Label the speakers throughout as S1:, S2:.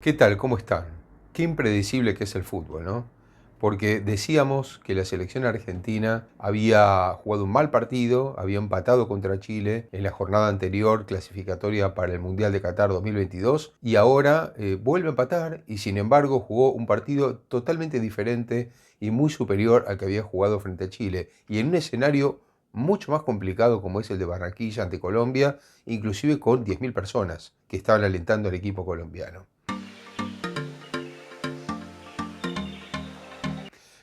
S1: ¿Qué tal? ¿Cómo están? Qué impredecible que es el fútbol, ¿no? Porque decíamos que la selección argentina había jugado un mal partido, había empatado contra Chile en la jornada anterior clasificatoria para el Mundial de Qatar 2022 y ahora vuelve a empatar y sin embargo jugó un partido totalmente diferente y muy superior al que había jugado frente a Chile y en un escenario mucho más complicado como es el de Barranquilla ante Colombia, inclusive con 10.000 personas que estaban alentando al equipo colombiano.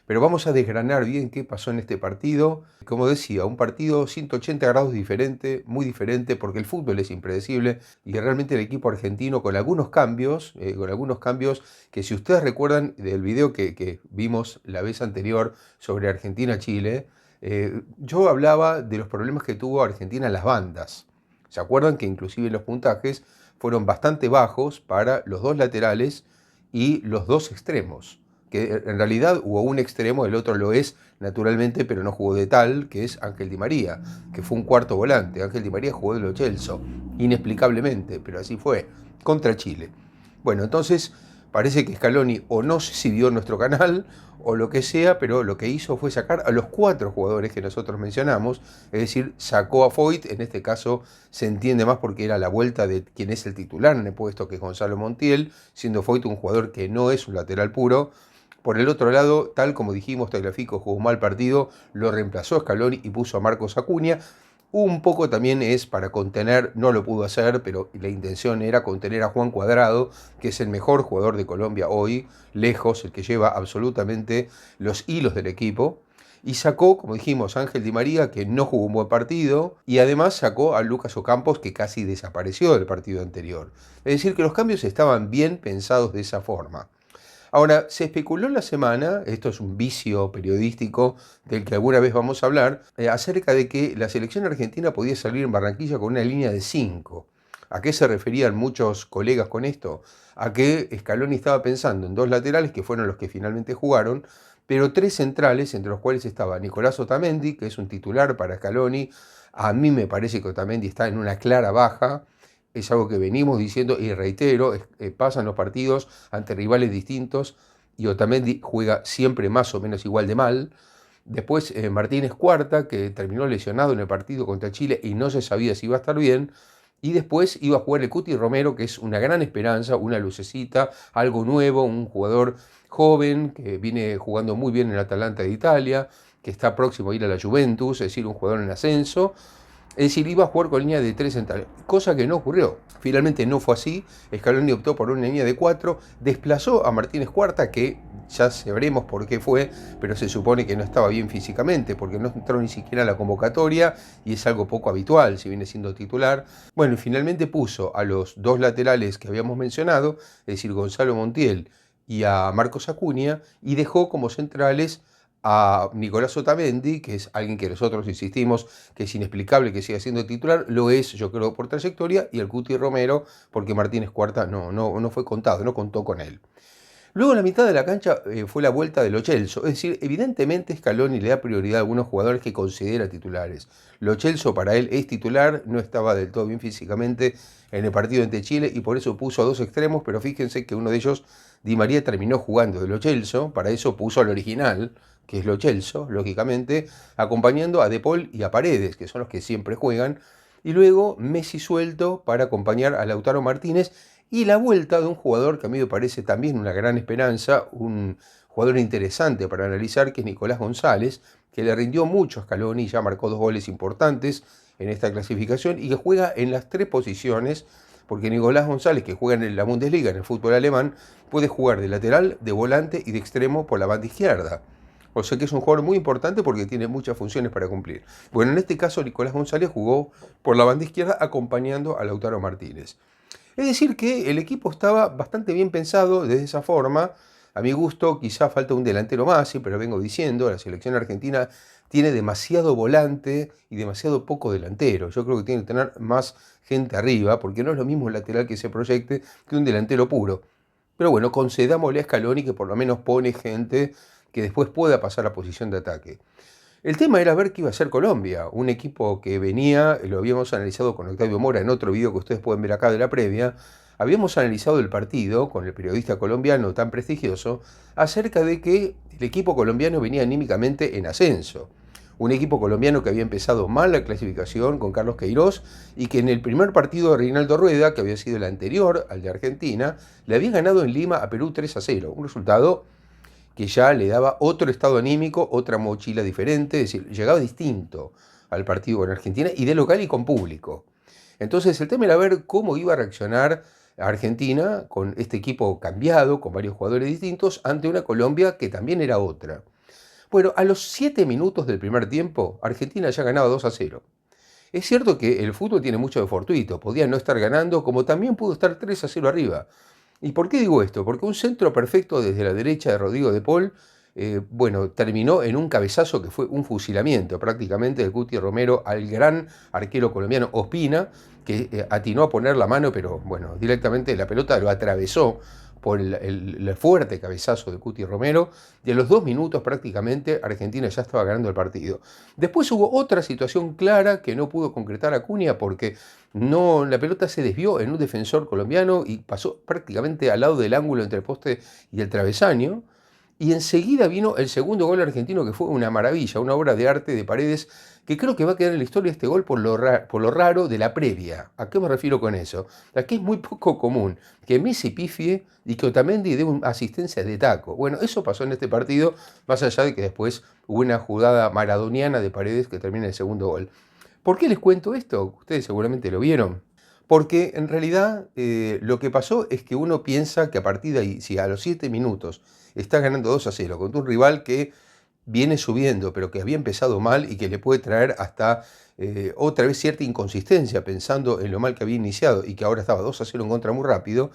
S1: Pero vamos a desgranar bien qué pasó en este partido. Como decía, un partido 180 grados diferente, muy diferente, porque el fútbol es impredecible y realmente el equipo argentino con algunos cambios que si ustedes recuerdan del video que vimos la vez anterior sobre Argentina-Chile, yo hablaba de los problemas que tuvo Argentina en las bandas. ¿Se acuerdan que inclusive los puntajes fueron bastante bajos para los dos laterales y los dos extremos? Que en realidad hubo un extremo, el otro lo es naturalmente, pero no jugó de tal, que es Ángel Di María, que fue un cuarto volante. Ángel Di María jugó de Lo Celso, inexplicablemente, pero así fue, contra Chile. Bueno, entonces parece que Scaloni o no se siguió nuestro canal o lo que sea, pero lo que hizo fue sacar a los cuatro jugadores que nosotros mencionamos, es decir, sacó a Foyt, en este caso se entiende más porque era la vuelta de quien es el titular en el puesto, que es Gonzalo Montiel, siendo Foyt un jugador que no es un lateral puro. Por el otro lado, tal como dijimos, Tagliafico jugó un mal partido, lo reemplazó a Scaloni y puso a Marcos Acuña. Un poco también es para contener, no lo pudo hacer, pero la intención era contener a Juan Cuadrado, que es el mejor jugador de Colombia hoy, lejos, el que lleva absolutamente los hilos del equipo. Y sacó, como dijimos, a Ángel Di María, que no jugó un buen partido, y además sacó a Lucas Ocampos, que casi desapareció del partido anterior. Es decir, que los cambios estaban bien pensados de esa forma. Ahora, se especuló en la semana, esto es un vicio periodístico del que alguna vez vamos a hablar, acerca de que la selección argentina podía salir en Barranquilla con una línea de 5. ¿A qué se referían muchos colegas con esto? A que Scaloni estaba pensando en dos laterales, que fueron los que finalmente jugaron, pero tres centrales, entre los cuales estaba Nicolás Otamendi, que es un titular para Scaloni. A mí me parece que Otamendi está en una clara baja. Es algo que venimos diciendo y reitero, pasan los partidos ante rivales distintos y Otamendi juega siempre más o menos igual de mal. Después Martínez Cuarta, que terminó lesionado en el partido contra Chile y no se sabía si iba a estar bien. Y después iba a jugar el Cuti Romero, que es una gran esperanza, una lucecita, algo nuevo, un jugador joven que viene jugando muy bien en el Atalanta de Italia, que está próximo a ir a la Juventus, es decir, un jugador en ascenso. Es decir, iba a jugar con línea de 3 centrales, cosa que no ocurrió. Finalmente no fue así. Scaloni optó por una línea de 4, desplazó a Martínez Cuarta, que ya sabremos por qué fue, pero se supone que no estaba bien físicamente, porque no entró ni siquiera a la convocatoria y es algo poco habitual si viene siendo titular. Bueno, y finalmente puso a los dos laterales que habíamos mencionado, es decir, Gonzalo Montiel y a Marcos Acuña, y dejó como centrales a Nicolás Otamendi, que es alguien que nosotros insistimos que es inexplicable que siga siendo titular, lo es, yo creo, por trayectoria, y el Cuti Romero, porque Martínez Cuarta no fue contado, no contó con él. Luego en la mitad de la cancha fue la vuelta de Lo Celso, es decir, evidentemente Scaloni le da prioridad a algunos jugadores que considera titulares. Lo Celso para él es titular, no estaba del todo bien físicamente en el partido ante Chile y por eso puso a dos extremos, pero fíjense que uno de ellos, Di María, terminó jugando de Lo Celso, para eso puso al original, que es Lo Celso, lógicamente, acompañando a De Paul y a Paredes, que son los que siempre juegan, y luego Messi suelto para acompañar a Lautaro Martínez, y la vuelta de un jugador que a mí me parece también una gran esperanza, un jugador interesante para analizar, que es Nicolás González, que le rindió mucho a Scaloni, ya marcó 2 goles importantes en esta clasificación y que juega en las 3 posiciones, porque Nicolás González, que juega en la Bundesliga, en el fútbol alemán, puede jugar de lateral, de volante y de extremo por la banda izquierda. O sea que es un jugador muy importante porque tiene muchas funciones para cumplir. Bueno, en este caso Nicolás González jugó por la banda izquierda acompañando a Lautaro Martínez. Es decir, que el equipo estaba bastante bien pensado desde esa forma. A mi gusto, quizá falta un delantero más, sí, pero vengo diciendo, la selección argentina tiene demasiado volante y demasiado poco delantero. Yo creo que tiene que tener más gente arriba, porque no es lo mismo un lateral que se proyecte que un delantero puro. Pero bueno, concedámosle a Scaloni que por lo menos pone gente que después pueda pasar a posición de ataque. El tema era ver qué iba a hacer Colombia, un equipo que venía, lo habíamos analizado con Octavio Mora en otro video que ustedes pueden ver acá de la previa, Habíamos analizado el partido con el periodista colombiano tan prestigioso acerca de que el equipo colombiano venía anímicamente en ascenso. Un equipo colombiano que había empezado mal la clasificación con Carlos Queiroz y que en el primer partido de Reinaldo Rueda, que había sido el anterior al de Argentina, le había ganado en Lima a Perú 3-0. Un resultado que ya le daba otro estado anímico, otra mochila diferente, es decir, llegaba distinto al partido con Argentina y de local y con público. Entonces el tema era ver cómo iba a reaccionar Argentina con este equipo cambiado, con varios jugadores distintos, ante una Colombia que también era otra. Bueno, a los 7 minutos del primer tiempo, Argentina ya ganaba 2-0. Es cierto que el fútbol tiene mucho de fortuito, podía no estar ganando, como también pudo estar 3-0 arriba. ¿Y por qué digo esto? Porque un centro perfecto desde la derecha de Rodrigo de Paul, bueno, terminó en un cabezazo que fue un fusilamiento prácticamente del Cuti Romero al gran arquero colombiano Ospina, que atinó a poner la mano, pero bueno, directamente la pelota lo atravesó por el fuerte cabezazo de Cuti Romero, y a los 2 minutos prácticamente Argentina ya estaba ganando el partido. Después hubo otra situación clara que no pudo concretar Acuña porque no, la pelota se desvió en un defensor colombiano y pasó prácticamente al lado del ángulo entre el poste y el travesaño. Y enseguida vino el segundo gol argentino, que fue una maravilla, una obra de arte de Paredes, que creo que va a quedar en la historia este gol por lo raro de la previa. ¿A qué me refiero con eso? Aquí es muy poco común que Messi pifie y que Otamendi dé una asistencia de taco. Bueno, eso pasó en este partido, más allá de que después hubo una jugada maradoniana de Paredes que termina el segundo gol. ¿Por qué les cuento esto? Ustedes seguramente lo vieron. Porque en realidad lo que pasó es que uno piensa que a partir de ahí, si a los 7 minutos está ganando 2-0 contra un rival que viene subiendo, pero que había empezado mal y que le puede traer hasta otra vez cierta inconsistencia pensando en lo mal que había iniciado y que ahora estaba 2-0 en contra muy rápido,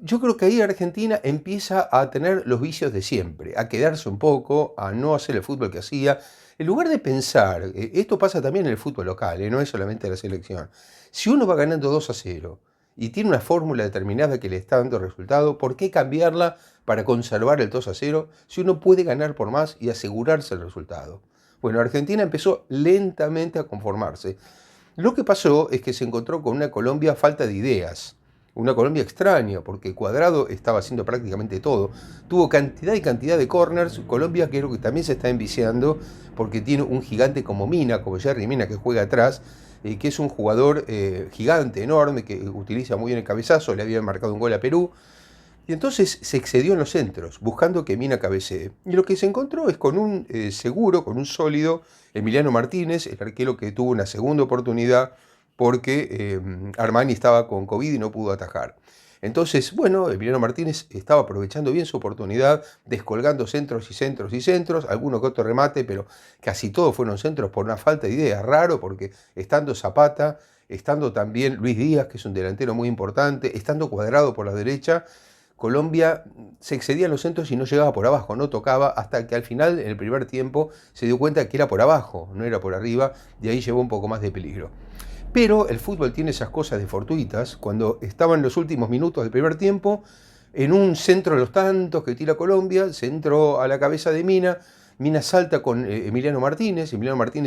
S1: yo creo que ahí Argentina empieza a tener los vicios de siempre, a quedarse un poco, a no hacer el fútbol que hacía. En lugar de pensar, esto pasa también en el fútbol local, no es solamente la selección. Si uno va ganando 2-0 y tiene una fórmula determinada que le está dando resultado, ¿por qué cambiarla para conservar el 2-0 si uno puede ganar por más y asegurarse el resultado? Bueno, Argentina empezó lentamente a conformarse. Lo que pasó es que se encontró con una Colombia falta de ideas. Una Colombia extraña, porque Cuadrado estaba haciendo prácticamente todo. Tuvo cantidad y cantidad de corners. Colombia creo que también se está enviciando, porque tiene un gigante como Mina, como Jerry Mina, que juega atrás, que es un jugador gigante, enorme, que utiliza muy bien el cabezazo, le había marcado un gol a Perú. Y entonces se excedió en los centros, buscando que Mina cabecee. Y lo que se encontró es con un seguro, con un sólido Emiliano Martínez, el arquero que tuvo una segunda oportunidad porque Armani estaba con COVID y no pudo atajar. Entonces, bueno, Emiliano Martínez estaba aprovechando bien su oportunidad, descolgando centros y centros y centros, alguno que otro remate, pero casi todos fueron centros por una falta de idea. Raro porque estando Zapata, estando también Luis Díaz, que es un delantero muy importante, estando Cuadrado por la derecha, Colombia se excedía en los centros y no llegaba por abajo, no tocaba, hasta que al final, en el primer tiempo, se dio cuenta que era por abajo, no era por arriba, y ahí llevó un poco más de peligro. Pero el fútbol tiene esas cosas de fortuitas. Cuando estaban los últimos minutos del primer tiempo, en un centro de los tantos que tira Colombia, se entró a la cabeza de Mina. Mina salta con Emiliano Martínez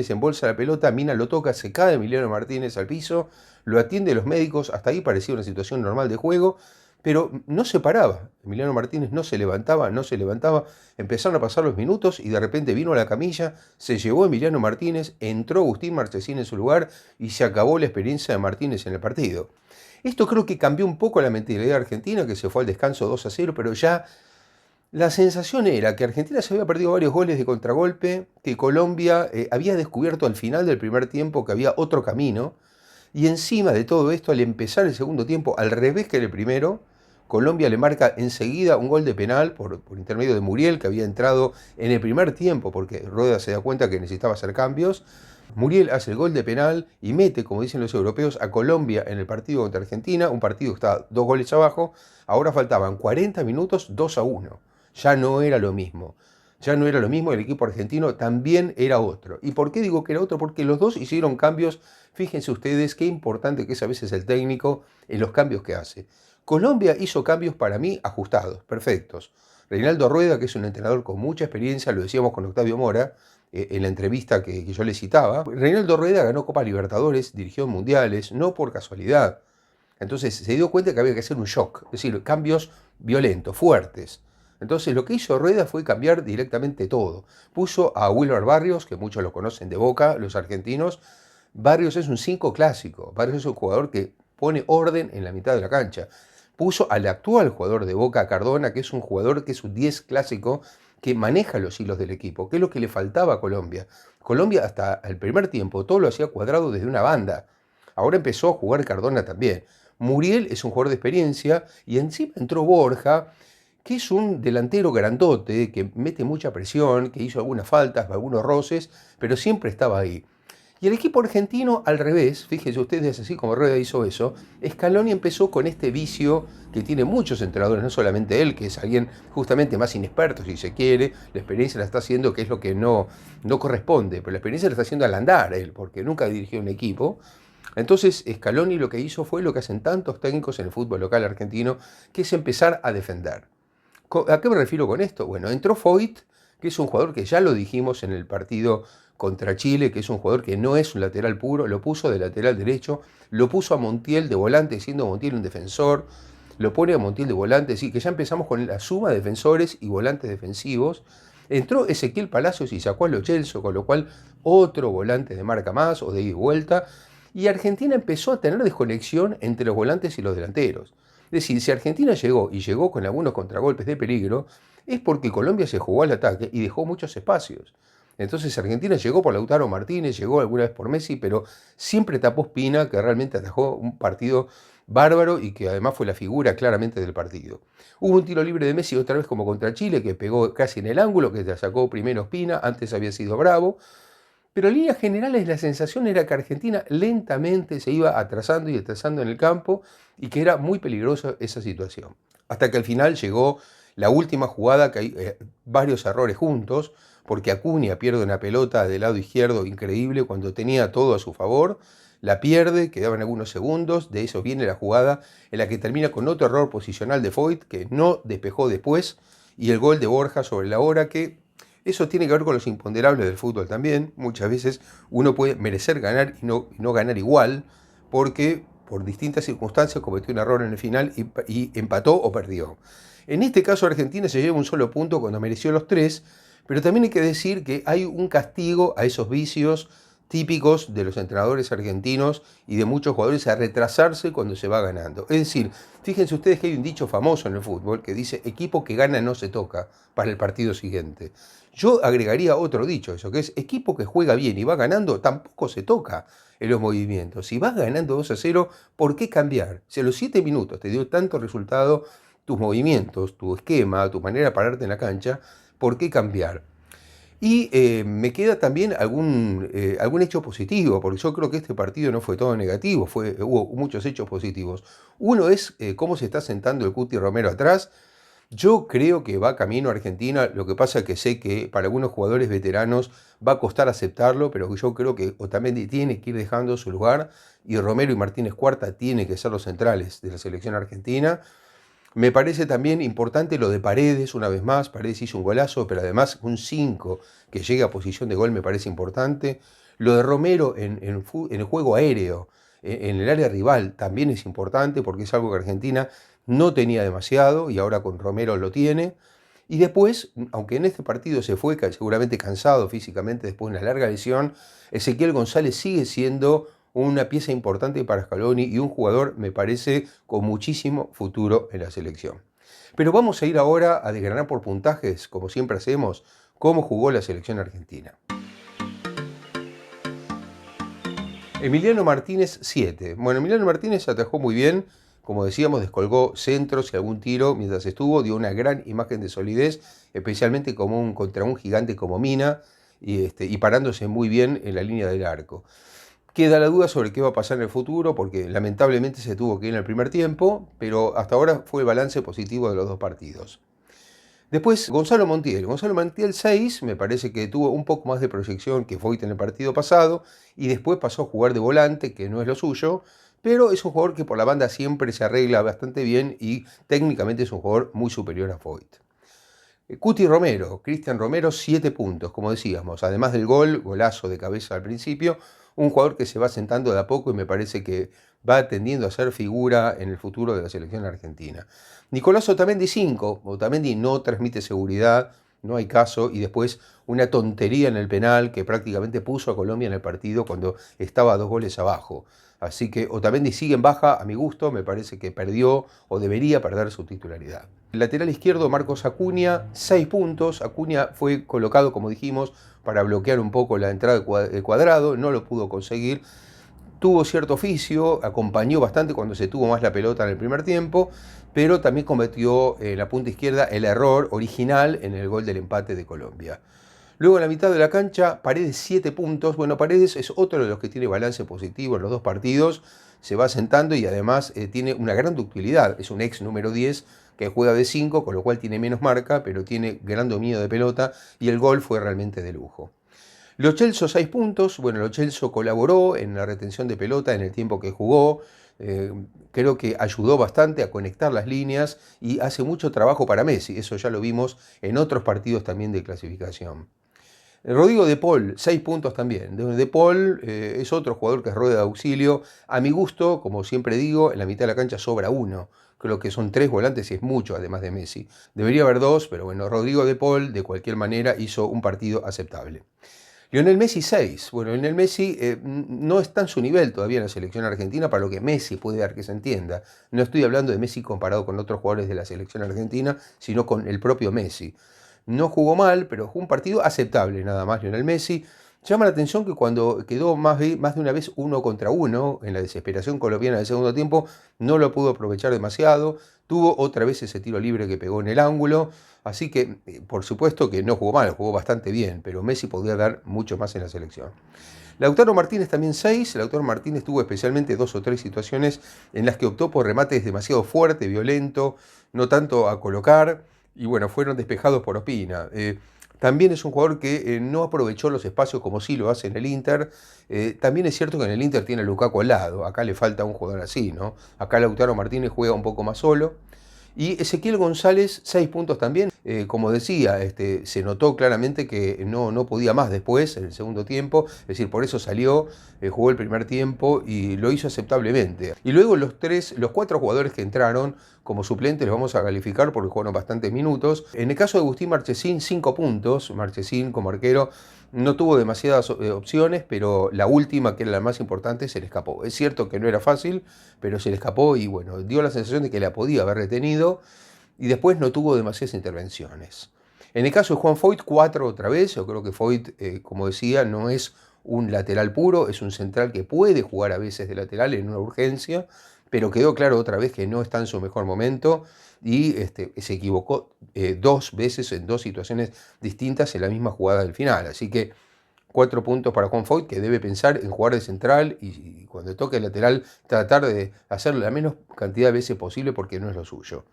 S1: embolsa la pelota, Mina lo toca, se cae Emiliano Martínez al piso, lo atiende los médicos, hasta ahí parecía una situación normal de juego, pero no se paraba. Emiliano Martínez no se levantaba, no se levantaba. Empezaron a pasar los minutos y de repente vino a la camilla, se llevó Emiliano Martínez, entró Agustín Marchesín en su lugar y se acabó la experiencia de Martínez en el partido. Esto creo que cambió un poco la mentalidad argentina, que se fue al descanso 2-0, pero ya la sensación era que Argentina se había perdido varios goles de contragolpe, que Colombia había descubierto al final del primer tiempo que había otro camino, y encima de todo esto, al empezar el segundo tiempo, al revés que el primero, Colombia le marca enseguida un gol de penal por intermedio de Muriel, que había entrado en el primer tiempo, porque Rueda se da cuenta que necesitaba hacer cambios. Muriel hace el gol de penal y mete, como dicen los europeos, a Colombia en el partido contra Argentina, un partido que estaba 2 goles abajo. Ahora faltaban 40 minutos, 2-1. Ya no era lo mismo. Ya no era lo mismo, el equipo argentino también era otro. ¿Y por qué digo que era otro? Porque los dos hicieron cambios. Fíjense ustedes qué importante que es a veces el técnico en los cambios que hace. Colombia hizo cambios para mí ajustados, perfectos. Reinaldo Rueda, que es un entrenador con mucha experiencia, lo decíamos con Octavio Mora, en la entrevista que yo le citaba. Reinaldo Rueda ganó Copa Libertadores, dirigió mundiales, no por casualidad. Entonces se dio cuenta que había que hacer un shock, es decir, cambios violentos, fuertes. Entonces lo que hizo Rueda fue cambiar directamente todo. Puso a Wilmar Barrios, que muchos lo conocen de Boca, los argentinos. Barrios es un 5 clásico. Barrios es un jugador que pone orden en la mitad de la cancha. Puso al actual jugador de Boca, Cardona, que es un jugador que es un 10 clásico, que maneja los hilos del equipo, que es lo que le faltaba a Colombia. Colombia hasta el primer tiempo todo lo hacía cuadrado desde una banda. Ahora empezó a jugar Cardona también. Muriel es un jugador de experiencia y encima entró Borja, que es un delantero grandote, que mete mucha presión, que hizo algunas faltas, algunos roces, pero siempre estaba ahí. Y el equipo argentino al revés, fíjense ustedes, así como Rueda hizo eso, Scaloni empezó con este vicio que tiene muchos entrenadores, no solamente él, que es alguien justamente más inexperto, si se quiere, la experiencia la está haciendo, que es lo que no corresponde, pero la experiencia la está haciendo al andar él, porque nunca dirigió un equipo. Entonces Scaloni lo que hizo fue lo que hacen tantos técnicos en el fútbol local argentino, que es empezar a defender. ¿A qué me refiero con esto? Bueno, entró Foyt, que es un jugador que ya lo dijimos en el partido contra Chile, que es un jugador que no es un lateral puro, lo puso de lateral derecho, lo puso a Montiel de volante, siendo Montiel un defensor, lo pone a Montiel de volante, sí, que ya empezamos con la suma de defensores y volantes defensivos. Entró Ezequiel Palacios y sacó a Lo Celso, con lo cual otro volante de marca más o de ida y vuelta. Y Argentina empezó a tener desconexión entre los volantes y los delanteros. Es decir, si Argentina llegó y llegó con algunos contragolpes de peligro, es porque Colombia se jugó al ataque y dejó muchos espacios. Entonces Argentina llegó por Lautaro Martínez, llegó alguna vez por Messi, pero siempre tapó Espina, que realmente atajó un partido bárbaro y que además fue la figura claramente del partido. Hubo un tiro libre de Messi otra vez como contra Chile, que pegó casi en el ángulo, que la sacó primero Espina, antes había sido Bravo. Pero en líneas generales la sensación era que Argentina lentamente se iba atrasando y atrasando en el campo y que era muy peligrosa esa situación. Hasta que al final llegó la última jugada, que hay varios errores juntos, porque Acuña pierde una pelota del lado izquierdo increíble cuando tenía todo a su favor, la pierde, quedaban algunos segundos, de eso viene la jugada en la que termina con otro error posicional de Foyt que no despejó después, y el gol de Borja sobre la hora, que eso tiene que ver con los imponderables del fútbol también. Muchas veces uno puede merecer ganar y no ganar igual, porque por distintas circunstancias cometió un error en el final y empató o perdió. En este caso Argentina se lleva un solo punto cuando mereció los tres, pero también hay que decir que hay un castigo a esos vicios típicos de los entrenadores argentinos y de muchos jugadores a retrasarse cuando se va ganando. Es decir, fíjense ustedes que hay un dicho famoso en el fútbol que dice: equipo que gana no se toca para el partido siguiente. Yo agregaría otro dicho, eso que es: equipo que juega bien y va ganando tampoco se toca en los movimientos. Si vas ganando 2-0, ¿por qué cambiar? Si a los 7 minutos te dio tanto resultado tus movimientos, tu esquema, tu manera de pararte en la cancha, ¿por qué cambiar? Y me queda también algún hecho positivo, porque yo creo que este partido no fue todo negativo, hubo muchos hechos positivos. Uno es cómo se está sentando el Cuti Romero atrás. Yo creo que va camino a Argentina, lo que pasa es que sé que para algunos jugadores veteranos va a costar aceptarlo, pero yo creo que Otamendi tiene que ir dejando su lugar y Romero y Martínez Cuarta tienen que ser los centrales de la selección argentina. Me parece también importante lo de Paredes, una vez más. Paredes hizo un golazo, pero además un 5 que llegue a posición de gol me parece importante. Lo de Romero en el juego aéreo, en el área rival, también es importante porque es algo que Argentina no tenía demasiado y ahora con Romero lo tiene. Y después, aunque en este partido se fue seguramente cansado físicamente después de una larga lesión, Ezequiel González sigue siendo una pieza importante para Scaloni y un jugador, me parece, con muchísimo futuro en la selección. Pero vamos a ir ahora a desgranar por puntajes, como siempre hacemos, cómo jugó la selección argentina. Emiliano Martínez, 7. Bueno, Emiliano Martínez atajó muy bien, como decíamos, descolgó centros y algún tiro mientras estuvo, dio una gran imagen de solidez, especialmente contra un gigante como Mina, y parándose muy bien en la línea del arco. Queda la duda sobre qué va a pasar en el futuro, porque lamentablemente se tuvo que ir en el primer tiempo, pero hasta ahora fue el balance positivo de los dos partidos. Después, Gonzalo Montiel. Gonzalo Montiel, 6, me parece que tuvo un poco más de proyección que Foyt en el partido pasado, y después pasó a jugar de volante, que no es lo suyo, pero es un jugador que por la banda siempre se arregla bastante bien y técnicamente es un jugador muy superior a Foyt. Cuti Romero, Cristian Romero, 7 puntos, como decíamos, además del golazo de cabeza al principio, un jugador que se va sentando de a poco y me parece que va tendiendo a ser figura en el futuro de la selección argentina. Nicolás Otamendi 5, Otamendi no transmite seguridad, no hay caso, y después una tontería en el penal que prácticamente puso a Colombia en el partido cuando estaba 2 goles abajo. Así que Otamendi sigue en baja, a mi gusto, me parece que perdió o debería perder su titularidad. El lateral izquierdo, Marcos Acuña, 6 puntos. Acuña fue colocado, como dijimos, para bloquear un poco la entrada de Cuadrado, no lo pudo conseguir. Tuvo cierto oficio, acompañó bastante cuando se tuvo más la pelota en el primer tiempo, pero también cometió en la punta izquierda el error original en el gol del empate de Colombia. Luego en la mitad de la cancha, Paredes 7 puntos. Bueno, Paredes es otro de los que tiene balance positivo en los 2 partidos. Se va sentando y además tiene una gran ductilidad. Es un ex número 10 que juega de 5, con lo cual tiene menos marca, pero tiene gran dominio de pelota y el gol fue realmente de lujo. Lo Celso 6 puntos. Bueno, Lo Celso colaboró en la retención de pelota en el tiempo que jugó. Creo que ayudó bastante a conectar las líneas y hace mucho trabajo para Messi. Eso ya lo vimos en otros partidos también de clasificación. Rodrigo De Paul, 6 puntos también. De Paul es otro jugador que es rueda de auxilio. A mi gusto, como siempre digo, en la mitad de la cancha sobra uno. Creo que son 3 volantes y es mucho, además de Messi. Debería haber 2, pero bueno, Rodrigo De Paul, de cualquier manera, hizo un partido aceptable. Lionel Messi 6. Bueno, Lionel Messi no está en su nivel todavía en la selección argentina para lo que Messi puede dar que se entienda. No estoy hablando de Messi comparado con otros jugadores de la selección argentina, sino con el propio Messi. No jugó mal, pero jugó un partido aceptable nada más Lionel Messi. Llama la atención que cuando quedó más de una vez 1 contra 1 en la desesperación colombiana del segundo tiempo, no lo pudo aprovechar demasiado. Tuvo otra vez ese tiro libre que pegó en el ángulo. Así que, por supuesto que no jugó mal, jugó bastante bien, pero Messi podría dar mucho más en la selección. Lautaro Martínez también 6. Lautaro Martínez tuvo especialmente 2 o 3 situaciones en las que optó por remates demasiado fuerte, violento, no tanto a colocar, y bueno, fueron despejados por Ospina. También es un jugador que no aprovechó los espacios como sí lo hace en el Inter. También es cierto que en el Inter tiene a Lukaku al lado. Acá le falta un jugador así, ¿no? Acá Lautaro Martínez juega un poco más solo. Y Ezequiel González, 6 puntos también. Como decía, se notó claramente que no podía más después, en el segundo tiempo. Es decir, por eso salió, jugó el primer tiempo y lo hizo aceptablemente. Y luego los 4 jugadores que entraron como suplentes los vamos a calificar porque jugaron bastantes minutos. En el caso de Agustín Marchesín, 5 puntos. Marchesín como arquero no tuvo demasiadas opciones, pero la última, que era la más importante, se le escapó. Es cierto que no era fácil, pero se le escapó y bueno, dio la sensación de que la podía haber retenido y después no tuvo demasiadas intervenciones. En el caso de Juan Foyth, 4 otra vez. Yo creo que Foyth, como decía, no es un lateral puro, es un central que puede jugar a veces de lateral en una urgencia, pero quedó claro otra vez que no está en su mejor momento y se equivocó 2 veces en 2 situaciones distintas en la misma jugada del final. Así que 4 puntos para Juan Foyth, que debe pensar en jugar de central y cuando toque el lateral tratar de hacerlo la menos cantidad de veces posible porque no es lo suyo.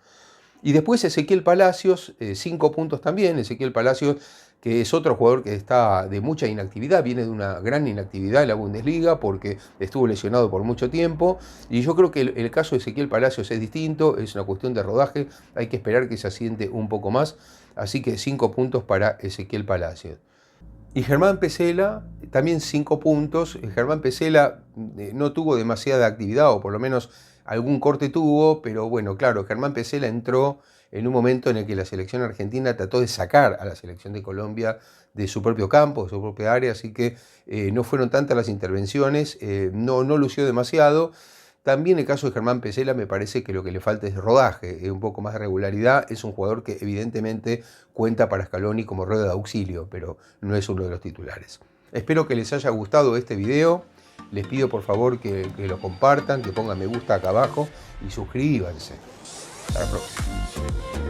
S1: Y después Ezequiel Palacios, 5 puntos también. Ezequiel Palacios, que es otro jugador que está de mucha inactividad, viene de una gran inactividad en la Bundesliga porque estuvo lesionado por mucho tiempo. Y yo creo que el caso de Ezequiel Palacios es distinto, es una cuestión de rodaje, hay que esperar que se asiente un poco más. Así que 5 puntos para Ezequiel Palacios. Y Germán Pesela, también 5 puntos. Germán Pesela no tuvo demasiada actividad, o por lo menos algún corte tuvo, pero bueno, claro, Germán Pesela entró en un momento en el que la selección argentina trató de sacar a la selección de Colombia de su propio campo, de su propia área, así que no fueron tantas las intervenciones, no lució demasiado. También el caso de Germán Pesela me parece que lo que le falta es rodaje, un poco más de regularidad. Es un jugador que evidentemente cuenta para Scaloni como rueda de auxilio, pero no es uno de los titulares. Espero que les haya gustado este video. Les pido por favor que lo compartan, que pongan me gusta acá abajo y suscríbanse. Hasta la próxima.